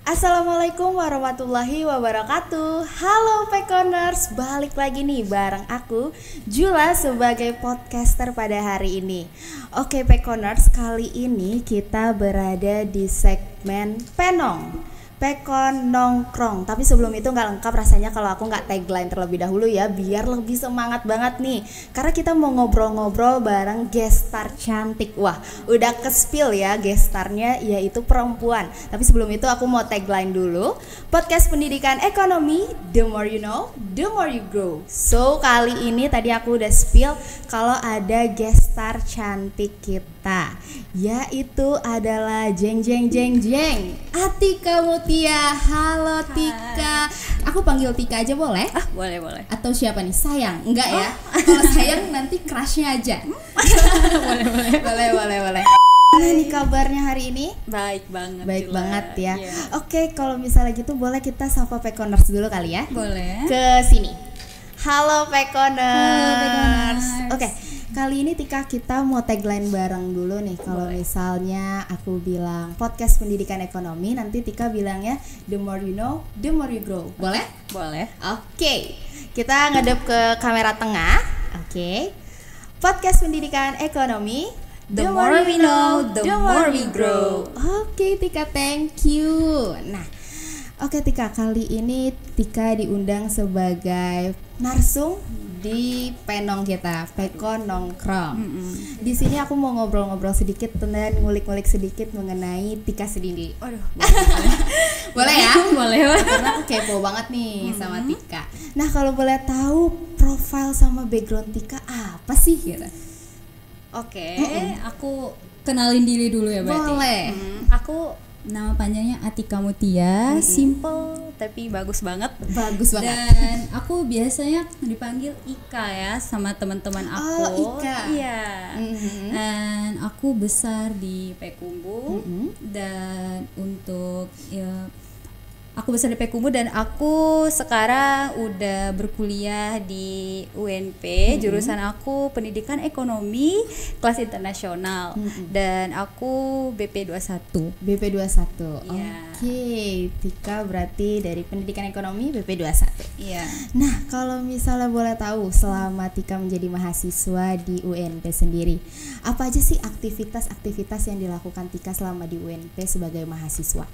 Assalamualaikum warahmatullahi wabarakatuh. Halo Pekoners, balik lagi nih bareng aku Jula sebagai podcaster pada hari ini. Oke Pekoners, kali ini kita berada di segmen Penong Pekon Nongkrong. Tapi sebelum itu nggak lengkap rasanya kalau aku nggak tagline terlebih dahulu ya, biar lebih semangat banget nih. Karena kita mau ngobrol-ngobrol bareng guest star cantik. Wah, udah ke-spill ya guest starnya, yaitu perempuan. Tapi sebelum itu aku mau tagline dulu. Podcast Pendidikan Ekonomi, the more you know, the more you grow. So kali ini tadi aku udah spill kalau ada guest star cantik kita, yaitu adalah jeng Atika Mutia. Halo Tika. Aku panggil Tika aja boleh? Boleh. Atau siapa nih? Sayang? Enggak ya? Kalau sayang nanti crushnya aja. boleh. Gimana nih kabarnya hari ini? Baik banget. Baik Jula. banget ya. Yeah. Oke, kalau misalnya gitu boleh kita sapa Pekoners dulu kali ya? Boleh. Ke sini. Halo Pekoners. Halo, Pekoners. Oke. Kali ini Tika kita mau tagline bareng dulu nih. Kalau misalnya aku bilang podcast pendidikan ekonomi, nanti Tika bilangnya the more you know, the more you grow. Boleh? Boleh. Oke. Kita ngadep ke kamera tengah. Oke. Podcast pendidikan ekonomi, The more we know, the more we grow. Oke Tika, thank you. Nah, oke Tika, kali ini Tika diundang sebagai narsum di Penong kita, Pekon Nongkrong. Di sini aku mau ngobrol-ngobrol sedikit dan ngulik-ngulik sedikit mengenai Tika sendiri. Aduh, Boleh ya? boleh. Karena aku kepo banget nih sama Tika. Nah, kalau boleh tahu profile sama background Tika apa sih gitu? Oke, aku kenalin diri dulu ya berarti. Boleh. Aku nama panjangnya Atika Mutia, simple tapi bagus banget. Bagus banget. Dan aku biasanya dipanggil Ika ya sama teman-teman aku. Oh, Ika. Iya. Dan aku besar di Payakumbuh. Dan untuk aku besar di Payakumbuh dan aku sekarang udah berkuliah di UNP. Jurusan aku Pendidikan Ekonomi kelas internasional. Dan aku BP21. BP21. Iya. Oke, Tika berarti dari Pendidikan Ekonomi BP21. Iya. Nah, kalau misalnya boleh tahu selama Tika menjadi mahasiswa di UNP sendiri, apa aja sih aktivitas-aktivitas yang dilakukan Tika selama di UNP sebagai mahasiswa?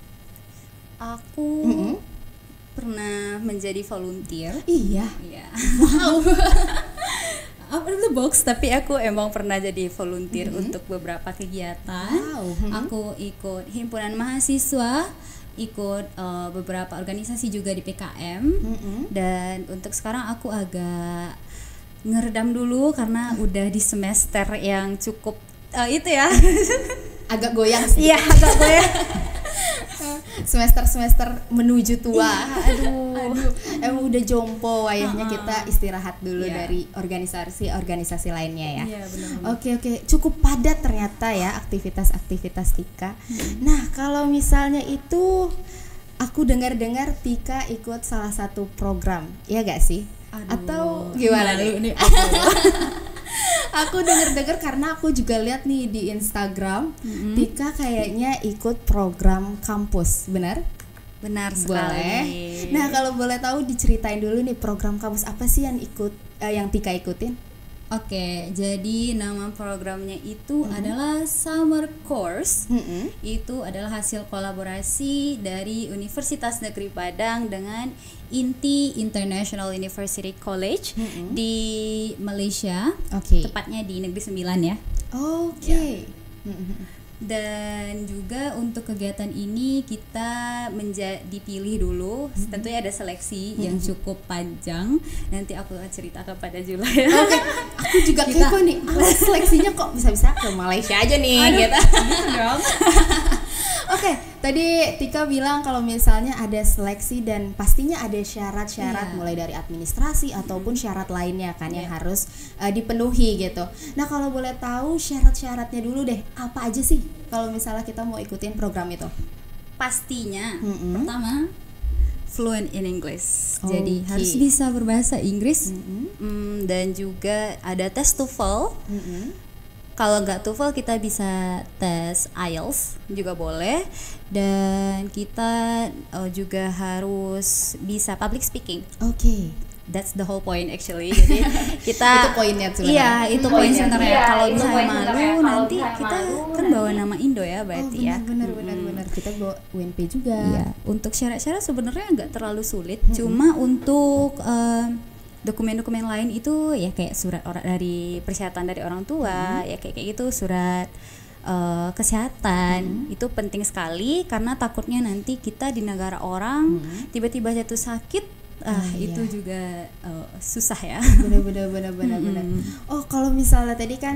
Aku pernah menjadi volunteer. Iya. Wow. Out of the box, tapi aku emang pernah jadi volunteer untuk beberapa kegiatan. Wow. Aku ikut himpunan mahasiswa, ikut beberapa organisasi juga di PKM. Dan untuk sekarang aku agak ngeredam dulu karena udah di semester yang cukup itu ya. Agak goyang sih. Iya, agak goyang. Semester menuju tua. Aduh. Emang udah jompo, wayahnya kita istirahat dulu dari organisasi lainnya ya. Iya, benar. Oke. Cukup padat ternyata ya aktivitas Tika. Nah, kalau misalnya itu aku dengar-dengar Tika ikut salah satu program, ya gak sih? Atau gimana nih? Aku dengar karena aku juga lihat nih di Instagram, Tika kayaknya ikut program kampus, benar? Benar sekali. Boleh. Nah, kalau boleh tahu diceritain dulu nih program kampus apa sih yang Tika ikutin? Oke, jadi nama programnya itu adalah Summer Course. Itu adalah hasil kolaborasi dari Universitas Negeri Padang dengan INTI International University College di Malaysia. Tepatnya di Negeri Sembilan ya. Oke. Dan juga untuk kegiatan ini kita dipilih dulu. Tentunya ada seleksi yang cukup panjang. Nanti aku akan cerita kepada Jula ya. Oke. Aku juga kepo nih. Seleksinya kok bisa-bisa ke Malaysia aja nih. Gitu dong. Oke, tadi Tika bilang kalau misalnya ada seleksi dan pastinya ada syarat-syarat mulai dari administrasi ataupun syarat lainnya kan yang harus dipenuhi gitu. Nah, kalau boleh tahu syarat-syaratnya dulu deh, apa aja sih kalau misalnya kita mau ikutin program itu? Pastinya pertama fluent in English. Jadi harus bisa berbahasa Inggris. Dan juga ada tes TOEFL. Kalau nggak TOEFL kita bisa tes IELTS juga boleh, dan kita juga harus bisa public speaking. Oke. That's the whole point actually. Jadi kita Itu poinnya sebenarnya. Iya, itu poin sebenarnya. Iya, Kalau itu misalnya poin malu sebenarnya. Kalau nanti misalnya kita malu, kan bawa nama Indo ya berarti ya. Benar. Kita bawa UNP juga. Iya, untuk syarat-syarat sebenarnya nggak terlalu sulit. Cuma untuk dokumen-dokumen lain itu ya kayak surat dari persyaratan dari orang tua, ya kayak gitu, surat kesehatan itu penting sekali, karena takutnya nanti kita di negara orang tiba-tiba jatuh sakit. Itu juga susah ya. Benar. Oh, kalau misalnya tadi kan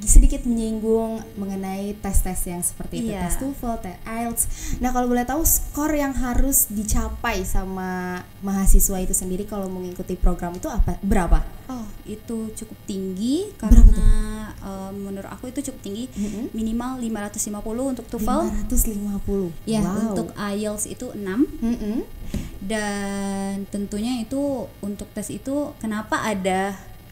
sedikit menyinggung mengenai tes-tes yang seperti itu, tes TOEFL, tes IELTS. Nah, kalau boleh tahu skor yang harus dicapai sama mahasiswa itu sendiri kalau mengikuti program itu berapa? Oh, itu cukup tinggi karena menurut aku itu cukup tinggi. Minimal 550 untuk TOEFL. 550. Ya, wow. Untuk IELTS itu 6. Dan tentunya itu untuk tes itu kenapa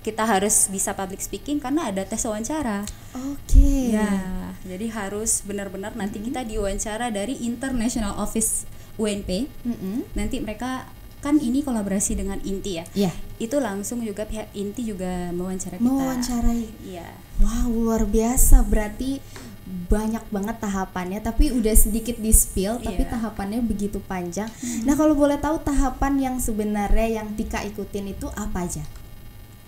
kita harus bisa public speaking, karena ada tes wawancara. Oke. Ya, jadi harus benar-benar nanti kita diwawancara dari International Office UNP. Nanti mereka kan ini kolaborasi dengan INTI ya. Iya. Itu langsung juga pihak INTI juga mewawancara kita. Mewawancarai. Iya. Wow, luar biasa. Berarti banyak banget tahapannya, tapi udah sedikit di-spill, tapi tahapannya begitu panjang. Nah, kalau boleh tahu tahapan yang sebenarnya yang Tika ikutin itu apa aja?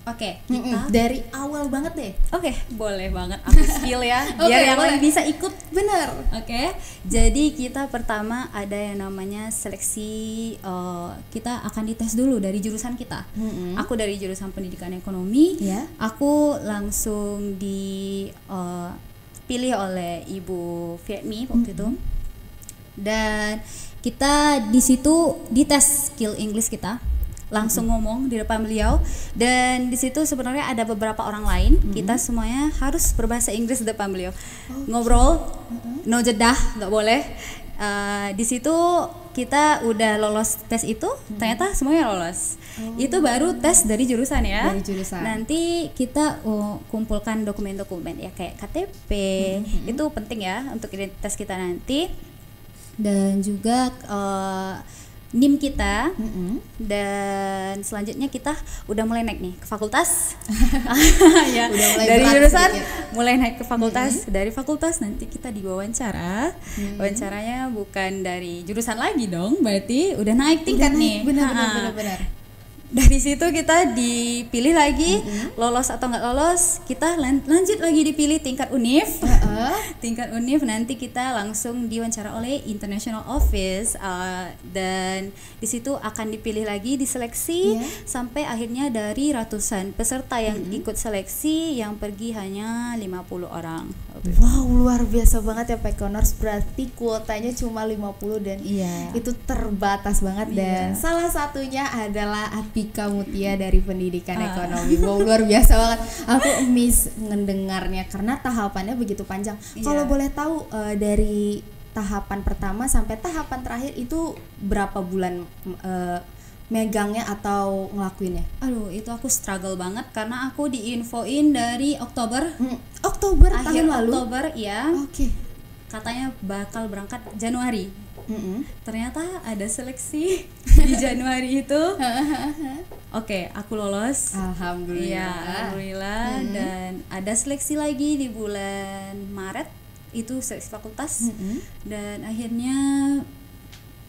Oke, kita dari awal banget deh. Oke, boleh banget aku spill ya, biar yang lain bisa ikut. Bener. Oke, jadi kita pertama ada yang namanya seleksi, kita akan dites dulu dari jurusan kita. Aku dari jurusan pendidikan ekonomi. Aku langsung dipilih oleh Ibu Vietmi waktu itu. Dan kita di situ dites skill English kita. Langsung ngomong di depan beliau, dan di situ sebenarnya ada beberapa orang lain. Kita semuanya harus berbahasa Inggris di depan beliau. Ngobrol, no jeda, nggak boleh. Di situ kita udah lolos tes itu, ternyata semuanya lolos. Itu baru tes dari jurusan ya. Dari jurusan. Nanti kita kumpulkan dokumen-dokumen ya kayak KTP, itu penting ya untuk identitas kita nanti. Dan juga NIM kita. Dan selanjutnya kita udah mulai naik nih ke fakultas. Ya, udah mulai dari jurusan sedikit. mulai naik ke fakultas. Dari fakultas nanti kita diwawancara. Wawancaranya bukan dari jurusan lagi dong, berarti udah naik tingkat nih. Benar. Dari situ kita dipilih lagi, lolos atau nggak lolos, kita lanjut lagi dipilih tingkat univ. Tingkat univ nanti kita langsung diwawancara oleh International Office, dan di situ akan dipilih lagi, diseleksi sampai akhirnya dari ratusan peserta yang ikut seleksi, yang pergi hanya 50 orang. Wow, luar biasa banget ya Pekoners, berarti kuotanya cuma 50 dan itu terbatas banget. Dan salah satunya adalah Atika Mutia dari pendidikan ekonomi. Wow, luar biasa banget. Aku miss ngedengarnya karena tahapannya begitu panjang. Kalau boleh tahu dari tahapan pertama sampai tahapan terakhir itu berapa bulan megangnya atau ngelakuinnya? Aduh, itu aku struggle banget karena aku diinfoin dari Oktober. Oktober akhir tahun lalu. Oktober ya. Oke. Katanya bakal berangkat Januari. Ternyata ada seleksi di Januari itu. Oke, aku lolos. Alhamdulillah. Iya, alhamdulillah. Dan ada seleksi lagi di bulan Maret, itu seleksi fakultas. Dan akhirnya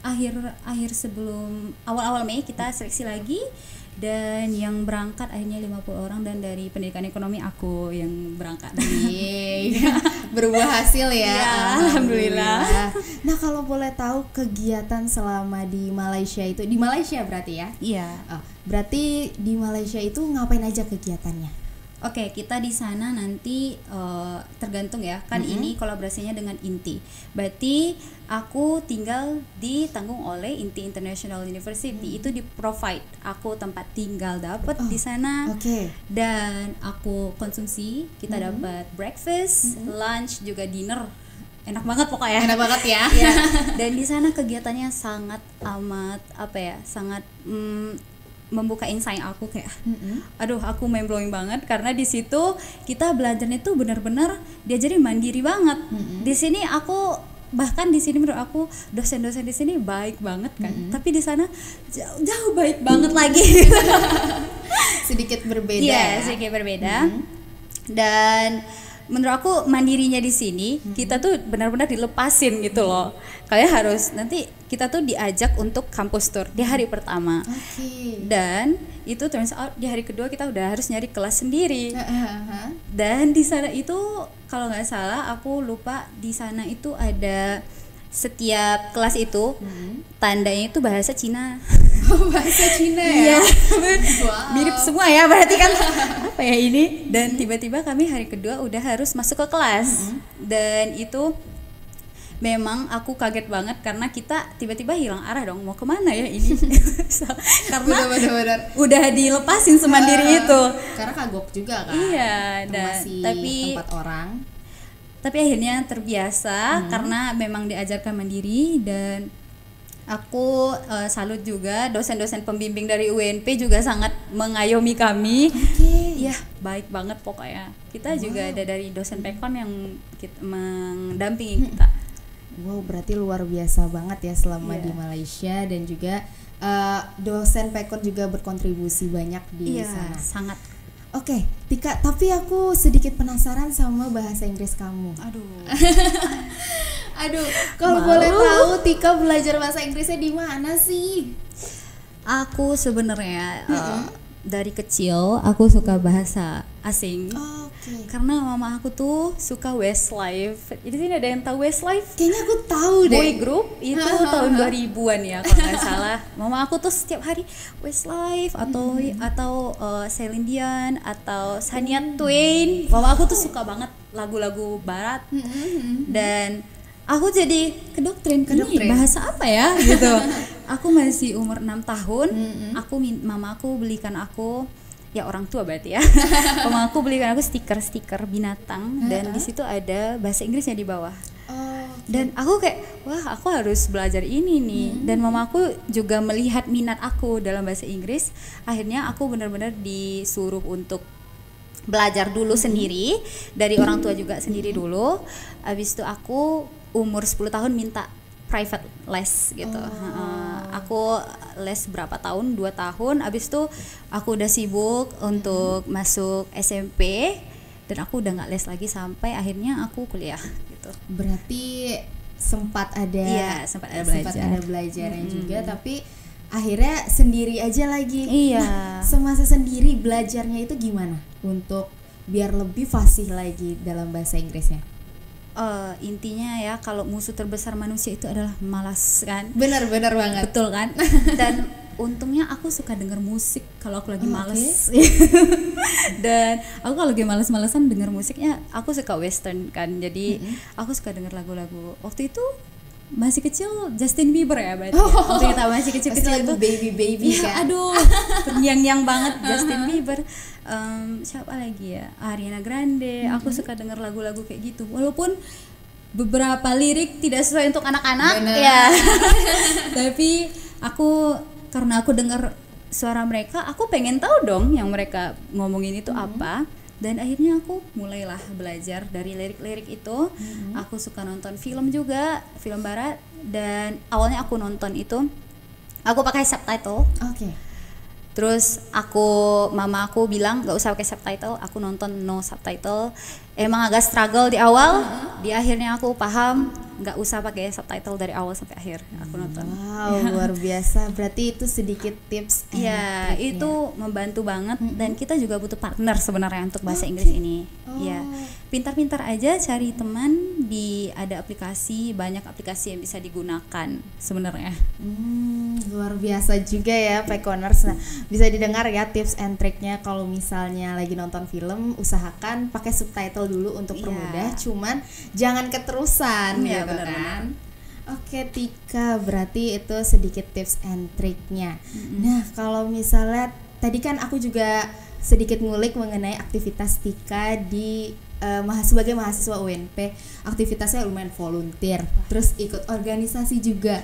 akhir sebelum awal Mei kita seleksi lagi, dan yang berangkat akhirnya 50 orang, dan dari pendidikan ekonomi aku yang berangkat. Berbuah hasil ya. Alhamdulillah. Nah, kalau boleh tahu kegiatan selama di Malaysia itu, di Malaysia berarti ya? Iya. Berarti di Malaysia itu ngapain aja kegiatannya? Oke, kita di sana nanti tergantung ya, kan ini kolaborasinya dengan INTI. Berarti aku tinggal ditanggung oleh INTI International University, itu di provide aku tempat tinggal dapat di sana. Dan aku konsumsi, kita dapat breakfast, lunch, juga dinner. Enak banget pokoknya. Enak banget ya. Dan di sana kegiatannya sangat amat sangat membuka insight aku kayak aduh aku mind blowing banget karena di situ kita belajarnya tuh benar-benar diajarin mandiri banget. Di sini aku bahkan di sini menurut aku dosen-dosen di sini baik banget kan, tapi di sana jauh baik banget lagi. Sedikit berbeda. Iya, sedikit berbeda. Dan menurut aku mandirinya di sini kita tuh benar-benar dilepasin gitu loh. Kayak harus nanti kita tuh diajak untuk kampus tour di hari pertama. Dan itu turns out di hari kedua kita udah harus nyari kelas sendiri. Dan di sana itu kalau nggak salah aku lupa di sana itu ada setiap kelas itu tandanya itu bahasa Cina. Bahasa Cina ya? Iya. Wow. Mirip semua ya berarti kan apa ya ini. Dan tiba-tiba kami hari kedua udah harus masuk ke kelas. Dan itu memang aku kaget banget karena kita tiba-tiba hilang arah dong, mau kemana ya ini. Karena benar-benar udah dilepasin semandiri itu. Karena kagok juga kan. Iya, tapi tempat orang. Tapi akhirnya terbiasa karena memang diajarkan mandiri. Dan aku salut juga dosen-dosen pembimbing dari UNP juga sangat mengayomi kami. Ya baik banget pokoknya. Kita juga ada dari dosen Pekon yang mendampingi kita. Wow, berarti luar biasa banget ya selama di Malaysia. Dan juga dosen Pekon juga berkontribusi banyak di sana. Sangat. Oke, Tika, tapi aku sedikit penasaran sama bahasa Inggris kamu. Aduh, kalau boleh tahu Tika belajar bahasa Inggrisnya di mana sih? Aku sebenarnya dari kecil aku suka bahasa asing. Karena mama aku tuh suka Westlife. Di sini ada yang tahu Westlife? Kayaknya aku tahu deh. Boy group itu tahun 2000-an ya kalau nggak salah. Mama aku tuh setiap hari Westlife atau Celine Dion atau Shania Twain. Mama aku tuh suka banget lagu-lagu barat. Dan aku jadi kedoktrin. Bahasa apa ya gitu. Aku masih umur 6 tahun. Mama aku belikan aku, ya orang tua berarti ya. Mama aku belikan aku stiker binatang dan di situ ada bahasa Inggrisnya di bawah. Dan aku kayak wah aku harus belajar ini nih. Dan mama aku juga melihat minat aku dalam bahasa Inggris. Akhirnya aku benar-benar disuruh untuk belajar dulu sendiri dari orang tua juga sendiri dulu. Habis itu aku umur 10 tahun minta private les gitu. Aku les berapa tahun? 2 tahun. Abis itu aku udah sibuk untuk masuk SMP dan aku udah nggak les lagi sampai akhirnya aku kuliah gitu. Berarti sempat ada belajarnya juga, tapi akhirnya sendiri aja lagi. Nah, semasa sendiri belajarnya itu gimana untuk biar lebih fasih lagi dalam bahasa Inggrisnya? Intinya ya kalau musuh terbesar manusia itu adalah malas kan. Benar banget. Betul kan. Dan untungnya aku suka denger musik kalau aku lagi males. Dan aku kalau lagi males-malesan denger musiknya aku suka western kan. Jadi aku suka denger lagu-lagu. Waktu itu masih kecil Justin Bieber ya berarti. Waktu kita masih kecil-kecil itu baby ya, kan. aduh yang banget Justin Bieber. Siapa lagi ya, Ariana Grande. Aku suka denger lagu-lagu kayak gitu walaupun beberapa lirik tidak sesuai untuk anak-anak ya. Tapi karena aku dengar suara mereka, aku pengen tahu dong yang mereka ngomongin itu apa. Dan akhirnya aku mulailah belajar dari lirik-lirik itu. Aku suka nonton film juga, film barat. Dan awalnya aku nonton itu aku pakai subtitle. Terus mama aku bilang gak usah pakai subtitle, aku nonton no subtitle. Emang agak struggle di awal, di akhirnya aku paham gak usah pakai subtitle dari awal sampai akhir. Aku nonton. Wow, luar biasa. Berarti itu sedikit tips. Ya, itu membantu banget. Dan kita juga butuh partner sebenarnya untuk bahasa Inggris ini. Ya, pintar-pintar aja cari teman. Ada aplikasi, banyak aplikasi yang bisa digunakan sebenarnya. Luar biasa juga ya Pekoners. Nah, bisa didengar ya tips and triknya kalau misalnya lagi nonton film, usahakan pakai subtitle dulu untuk permudah. Cuman jangan keterusan ya kan. Oke Tika, berarti itu sedikit tips and triknya. Nah, kalau misalnya tadi kan aku juga sedikit ngulik mengenai aktivitas Tika di sebagai mahasiswa UNP. Aktivitasnya lumayan volunteer, terus ikut organisasi juga.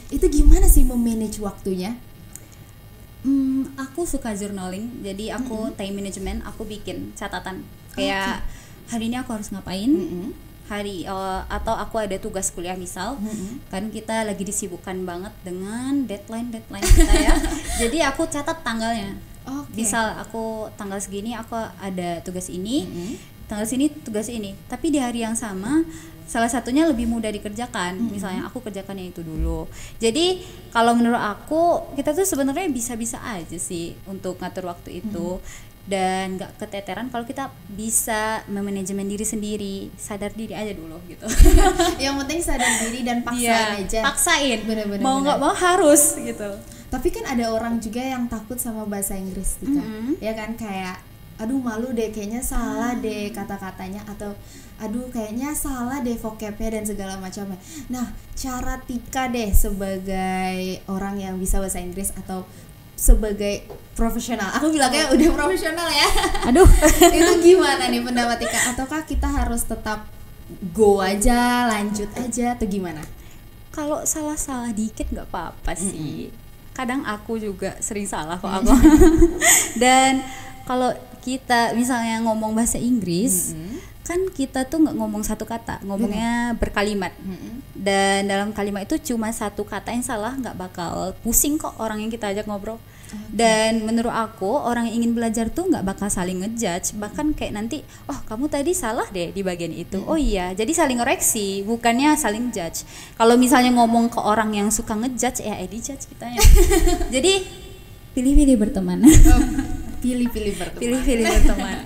Itu gimana sih memanage waktunya? Aku suka journaling, jadi aku time management, aku bikin catatan kayak hari ini aku harus ngapain, atau aku ada tugas kuliah misal, kan kita lagi disibukkan banget dengan deadline kita ya. Jadi aku catat tanggalnya. Misal aku tanggal segini aku ada tugas ini, tanggal sini tugas ini, tapi di hari yang sama salah satunya lebih mudah dikerjakan. Misalnya aku kerjakan yang itu dulu. Jadi kalau menurut aku kita tuh sebenarnya bisa-bisa aja sih untuk ngatur waktu itu, dan nggak keteteran kalau kita bisa memanajemen diri sendiri, sadar diri aja dulu gitu. Yang penting sadar diri dan paksain aja. Paksain. Bener-bener. Mau nggak mau harus gitu. Tapi kan ada orang juga yang takut sama bahasa Inggris, Tika. Ya kan, kayak aduh malu deh, kayaknya salah deh kata-katanya, atau aduh kayaknya salah deh vocabnya dan segala macamnya. Nah, cara Tika deh sebagai orang yang bisa bahasa Inggris atau sebagai profesional, aku bilangnya udah profesional ya. Aduh, itu gimana nih pendapat Tika? Ataukah kita harus tetap go aja, lanjut aja, atau gimana? Kalau salah-salah dikit nggak apa-apa sih. Kadang aku juga sering salah kok aku. Dan kalau kita misalnya ngomong bahasa Inggris, kan kita tuh nggak ngomong satu kata, ngomongnya berkalimat. Dan dalam kalimat itu cuma satu kata yang salah nggak bakal pusing kok orang yang kita ajak ngobrol. Dan menurut aku orang yang ingin belajar tuh nggak bakal saling ngejudge, bahkan kayak nanti, oh kamu tadi salah deh di bagian itu. Oh iya, jadi saling koreksi, bukannya saling judge. Kalau misalnya ngomong ke orang yang suka ngejudge, ya dijudge kitanya. Jadi pilih-pilih berteman. Pilih-pilih berteman. Pilih-pilih berteman.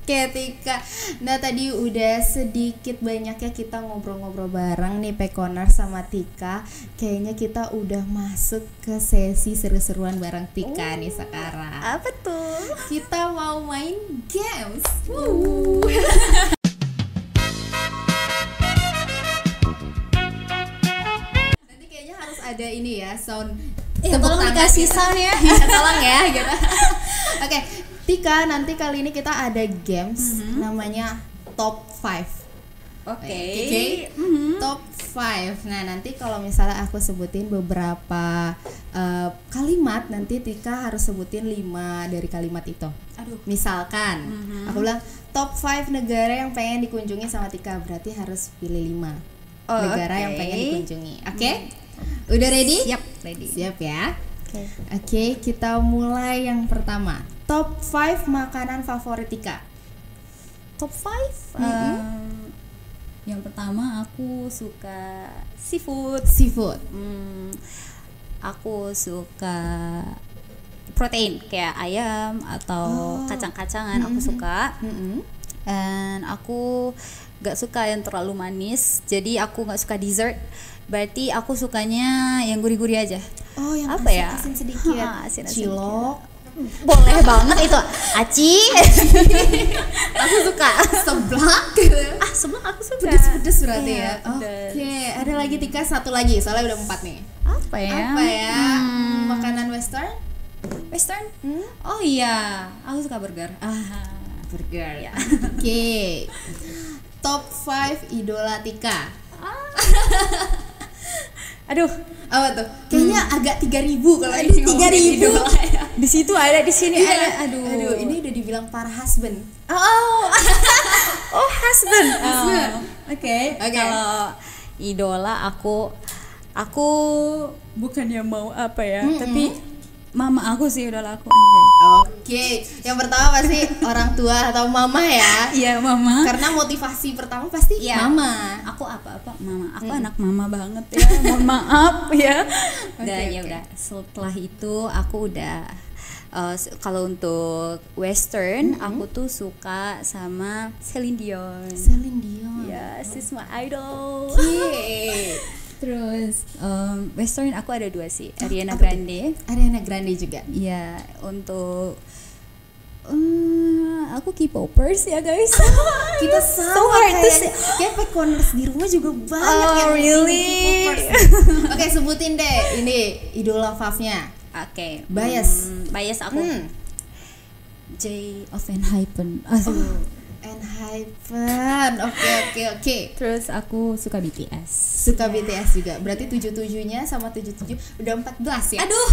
Oke Tika, nah tadi udah sedikit banyaknya kita ngobrol-ngobrol bareng nih Pekoner sama Tika. Kayaknya kita udah masuk ke sesi seru-seruan bareng Tika nih sekarang. Apa tuh? Kita mau main games. Nanti kayaknya harus ada ini ya, sound. Tolong dikasih sound ya. Tolong ya gitu. Oke, Tika, nanti kali ini kita ada games namanya Top 5. Oke. Top 5. Nah, nanti kalau misalnya aku sebutin beberapa kalimat, nanti Tika harus sebutin 5 dari kalimat itu. Aduh. Misalkan aku bilang top 5 negara yang pengen dikunjungi sama Tika, berarti harus pilih 5 negara yang pengen dikunjungi. Oke? Udah ready? Siap, ready. Siap ya. Oke, kita mulai yang pertama. Top 5 makanan favorit Tika. Top 5? Yang pertama aku suka seafood. Aku suka protein kayak ayam atau kacang-kacangan, aku suka. Dan aku gak suka yang terlalu manis, jadi aku gak suka dessert. Berarti aku sukanya yang gurih-gurih aja. Oh, yang apa ya? Asin sedikit. Asin cilok. Boleh banget itu. Aci. Aku suka. Seblak. Seblak aku suka. Pedes-pedes berarti ya. Oke, ada lagi Tika, satu lagi. Soalnya udah 4 nih. Apa ya? Makanan western? Oh iya, aku suka burger. Burger. Ya. Oke. Top 5 idola Tika. Aduh, apa tuh? Kayaknya agak 3.000 kalau ini 3.000. Di situ ada, di sini ada. Aduh, ini udah dibilang para husband. Husband. Oke. Kalau idola aku bukannya mau apa ya, tapi mama aku sih idola aku. Oke. Yang pertama pasti orang tua atau mama ya. Iya, mama. Karena motivasi pertama pasti mama. Aku apa-apa mama. Aku anak mama banget ya. Mohon maaf ya. Dan ya udah, setelah itu aku udah kalau untuk western aku tuh suka sama Celine Dion. Ya, she's my idol. Terus western aku ada 2 sih, Ariana Grande juga. Iya, untuk aku K-popers ya guys. Kita sama kayak Pekoners di rumah juga banyak yang really? K-popers. Oke, sebutin deh ini idola fave-nya. Oke. Bias aku J of Enhypen. Enhypen. Oke. Terus aku suka BTS. BTS juga. Berarti 77-nya sama 77 udah 14 ya. Aduh.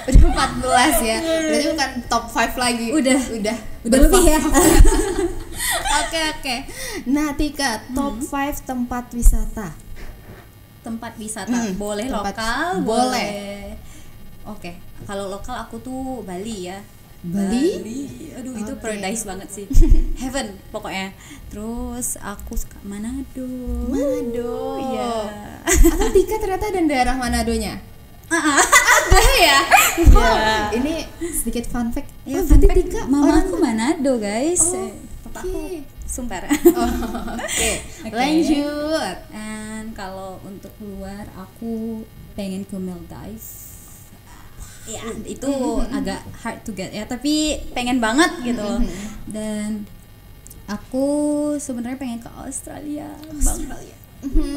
Udah 14 ya. Berarti bukan top 5 lagi. Udah Udah lebih ya. Oke. Nah, Tika, top 5 tempat wisata. Tempat wisata boleh tempat lokal, boleh. Oke, kalau lokal aku tuh Bali ya. Bali? Aduh itu paradise banget sih. Heaven pokoknya. Terus aku suka Manado. Iya. Atau Tika ternyata ada daerah Manadonya? Ada ya? Wow, ini sedikit fun fact. Ya, berarti Tika mama aku Manado, guys. Papa aku Oke. Sumbar. Oke. Lanjut. And kalau untuk keluar aku pengen ke Maldives. Ya, itu agak hard to get ya, tapi pengen banget gitu loh. Dan aku sebenarnya pengen ke Australia.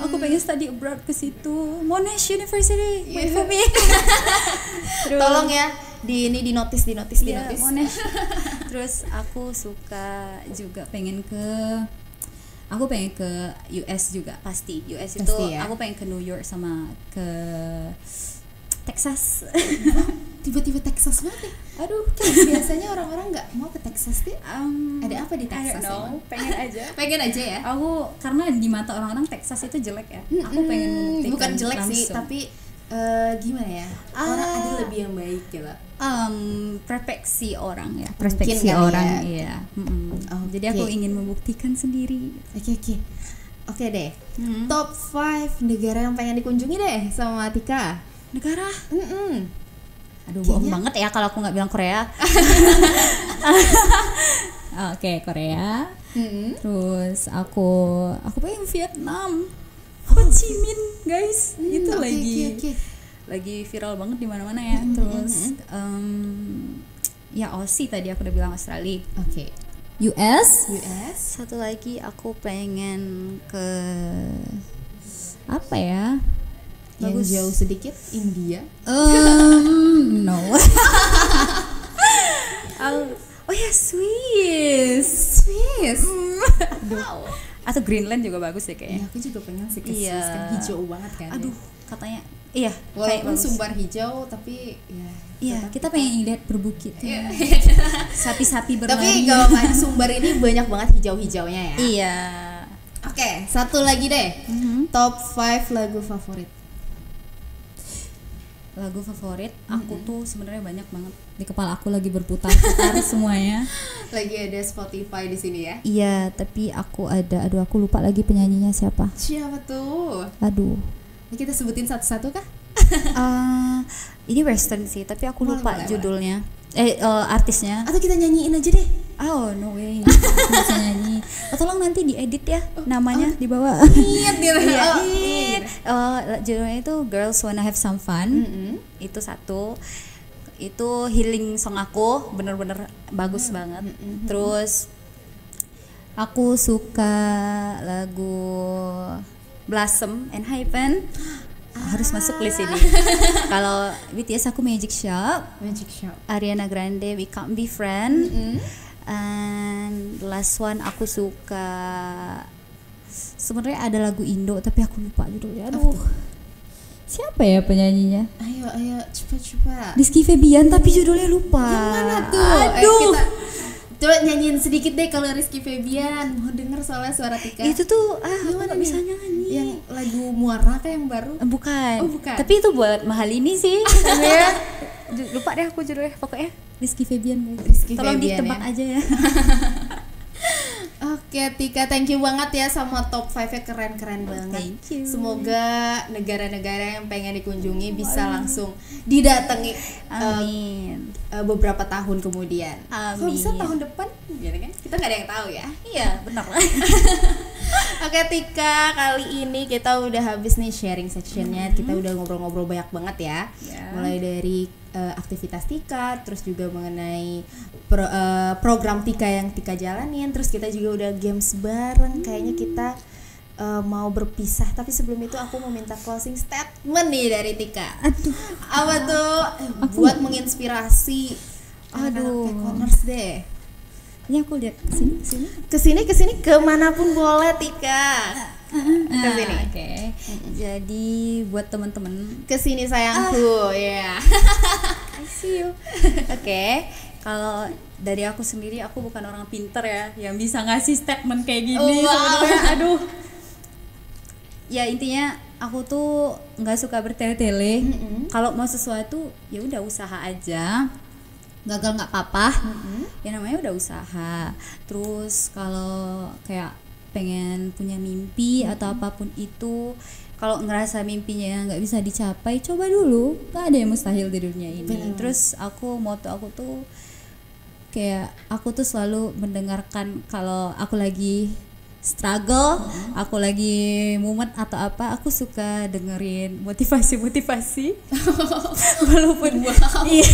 Aku pengen study abroad ke situ. Monash University, wait for me. Terus, Tolong ya, di notice. Monash. Terus aku suka juga pengen ke US juga pasti. US itu ya? aku pengen ke New York sama ke Texas. Tiba-tiba Texas banget ya. Aduh, biasanya orang-orang nggak mau ke Texas deh. Ada apa di Texas? Pengen aja. Pengen aja ya. Aku karena di mata orang-orang Texas itu jelek ya. Aku pengen membuktikan bukan jelek sih, langsung. tapi gimana ya? Orang ada lebih yang baik gitu. Perspektif orang ya. Mungkin Perspektif kali orang, ya. iya. Oke. Jadi aku ingin membuktikan sendiri. Oke deh. Top 5 negara yang pengen dikunjungi deh sama Tika. Negara. Aduh, Kayaknya- bohong banget ya kalau aku nggak bilang Korea. Oke, Korea. Terus aku pengen Vietnam. Ho Chi Minh, guys. Itu Oke. lagi viral banget di mana-mana ya. Terus ya Aussie tadi aku udah bilang, Australia. Oke. US. US. Satu lagi aku pengen ke apa ya? Yang jauh sedikit, India. No. Oh ya, Swiss. Wow. Atau Greenland juga bagus deh Ya, kayaknya. aku juga pengen sih ke Iya. Swiss, kan hijau banget kan. Aduh, ya. katanya iya. Walaupun bagus. sumbar hijau, tapi ya. Iya, tetap kita pengen lihat berbukit. Iya. Sapi-sapi Tapi berlari. kalau main sumbar ini banyak banget hijau-hijaunya ya. Iya. Oke, satu lagi deh. Top 5 lagu favorit. Lagu favorit aku tuh sebenarnya banyak banget. Di kepala aku lagi berputar-putar semuanya. Lagi ada Spotify di sini ya. Iya, tapi aku lupa lagi penyanyinya siapa. Siapa tuh? Aduh. Ini kita sebutin satu-satu kah? Ini western sih, tapi aku Boleh, lupa boleh, judulnya. Artisnya. Atau kita nyanyiin aja deh. Oh no way, aku bisa nyanyi. Tolong nanti diedit ya namanya di bawah. Ingat gitu. Iya, Oh, it. Judulnya itu Girls Wanna Have Some Fun. Itu satu. Itu healing song aku, bener-bener bagus banget. Terus aku suka lagu Blossom and Hypen. Harus masuk list ini. Kalau BTS aku Magic Shop. Ariana Grande We Can't Be Friends. And last one aku suka, sebenarnya ada lagu Indo tapi aku lupa judulnya. Aduh. Siapa ya penyanyinya? Ayo cepat. Rizky Febian tapi judulnya lupa. Yang mana tuh? Aduh. Kita coba nyanyiin sedikit deh kalau Rizky Febian. Mau denger soalnya suara Tika. Itu tuh Yang aku mana nggak bisa nih? nyanyi. Yang lagu Muara kayak yang baru. Bukan. Oh, bukan. Tapi itu buat mahal ini sih. Ya. Lupa deh aku judulnya. Pokoknya Rizky Febian guys. Rizky Tolong Febian, ditebak ya. aja ya. Oke Tika, thank you banget ya sama top 5-nya, keren-keren banget. Thank you. Semoga negara-negara yang pengen dikunjungi bisa langsung didatangi Amin. beberapa tahun kemudian. Kalau Amin. bisa tahun depan, gitu kan? Kita nggak ada yang tahu ya. Iya, benar. Oke Tika, kali ini kita udah habis nih sharing sectionnya. Kita udah ngobrol-ngobrol banyak banget ya. Mulai dari aktivitas Tika, terus juga mengenai program Tika yang Tika jalanin. Terus kita juga udah games bareng. Kayaknya kita mau berpisah, tapi sebelum itu aku mau minta closing statement nih dari Tika. Aduh. Apa tuh? Buat menginspirasi Aduh. Pekoners deh. Ini aku lihat sini. Kesini kemanapun boleh Tika. Kesini. Oke. Jadi buat teman-teman Kesini sayangku, ya. I see you. Oke, kalau dari aku sendiri, aku bukan orang pinter ya yang bisa ngasih statement kayak gini. Sebenarnya aduh, ya intinya aku tuh nggak suka bertele-tele. Kalau mau sesuatu ya udah usaha aja, gagal nggak apa-apa. Ya namanya udah usaha. Terus kalau kayak pengen punya mimpi atau apapun itu, kalau ngerasa mimpinya nggak bisa dicapai, coba dulu, nggak ada yang mustahil di dunia ini. Terus moto aku tuh kayak aku tuh selalu mendengarkan kalau aku lagi struggle, aku lagi mumet atau apa, aku suka dengerin motivasi walaupun iya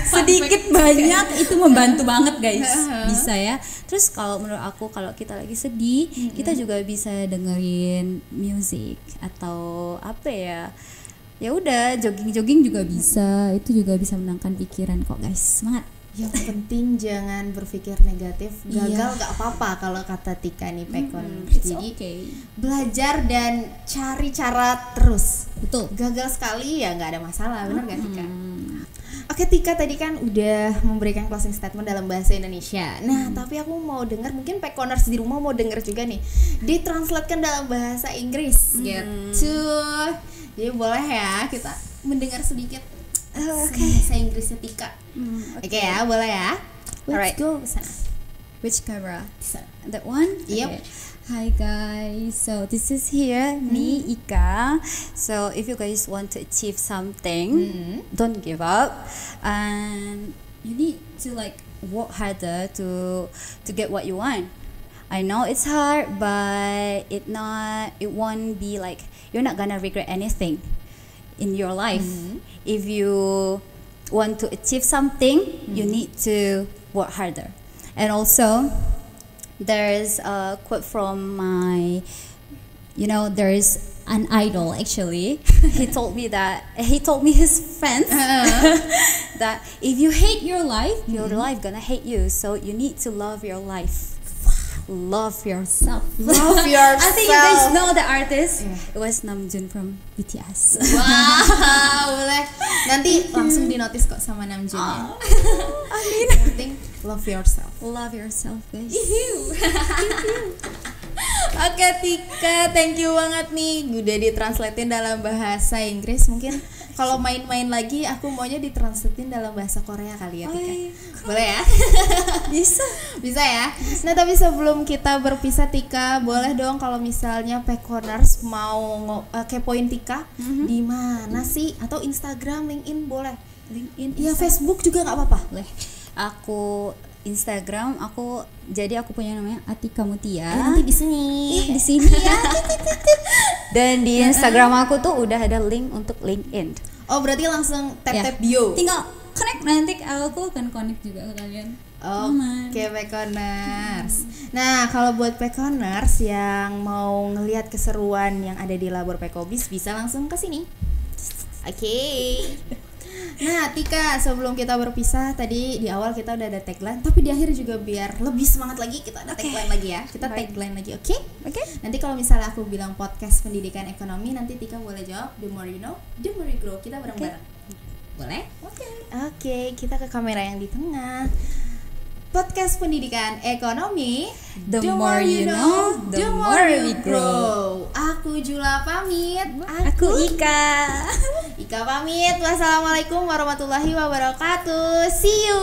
sedikit banyak itu membantu banget guys, bisa ya. Terus kalau menurut aku kalau kita lagi sedih, kita juga bisa dengerin musik atau apa ya, ya udah jogging juga bisa, itu juga bisa menenangkan pikiran kok guys. Semangat. Yang penting jangan berpikir negatif. Gagal gak apa-apa kalau kata Tika nih Pekon. Jadi belajar dan cari cara terus. Betul. Gagal sekali ya nggak ada masalah, benar gak Tika? Oke Tika tadi kan udah memberikan closing statement dalam bahasa Indonesia. Nah tapi aku mau dengar, mungkin Pekoners di rumah mau dengar juga nih, ditranslatekan dalam bahasa Inggris gitu. Jadi boleh ya kita mendengar sedikit bahasa Inggrisnya Tika. Oke ya, boleh ya. Let's go sana. Which camera? Sana. That one? Yep. Okay. Hi guys, so this is here me Ika. So if you guys want to achieve something, don't give up, and you need to like work harder to get what you want. I know it's hard, but it won't be like, you're not gonna regret anything in your life. If you want to achieve something, you need to work harder. And also there's a quote from there's an idol actually. He told me his friends that if you hate your life, your life gonna hate you. So you need to love your life. Love yourself. Love yourself. I think you guys know the artist. It was Namjoon from BTS. Wow, boleh. Nanti langsung dinotis kok sama Namjoon ya. Amin. Yang penting love yourself. Love yourself, guys. Oke Tika, thank you banget nih udah ditranslatein dalam bahasa Inggris. Mungkin kalau main-main lagi aku maunya ditranslatein dalam bahasa Korea kali ya Tika. Boleh ya? Bisa ya. Nah tapi sebelum kita berpisah Tika, boleh dong kalau misalnya Pekoners mau kepoin Tika di mana sih? Atau Instagram, LinkedIn boleh? LinkedIn, iya Facebook juga nggak apa-apa. Boleh. Aku Instagram aku punya namanya Atika Mutia. Nanti di sini. Di sini ya. Dan di Instagram aku tuh udah ada link untuk LinkedIn. Oh, berarti langsung tap bio. Tinggal connect, nanti aku akan connect juga ke kalian. Oke, Pekoners. Nah, kalau buat Pekoners yang mau ngelihat keseruan yang ada di Labor Pekobis bisa langsung ke sini. Oke. Nah Tika, sebelum kita berpisah, tadi di awal kita udah ada tagline, tapi di akhir juga biar lebih semangat lagi kita ada tagline lagi ya. Kita tagline lagi, oke? Nanti kalau misalnya aku bilang podcast pendidikan ekonomi, nanti Tika boleh jawab the more you know, the more you grow. Kita bareng-bareng. Boleh? Oke, kita ke kamera yang di tengah. Podcast pendidikan ekonomi, the more you know, the more we grow. Aku Jula pamit. Aku Ika. Ika pamit. Wassalamualaikum warahmatullahi wabarakatuh. See you.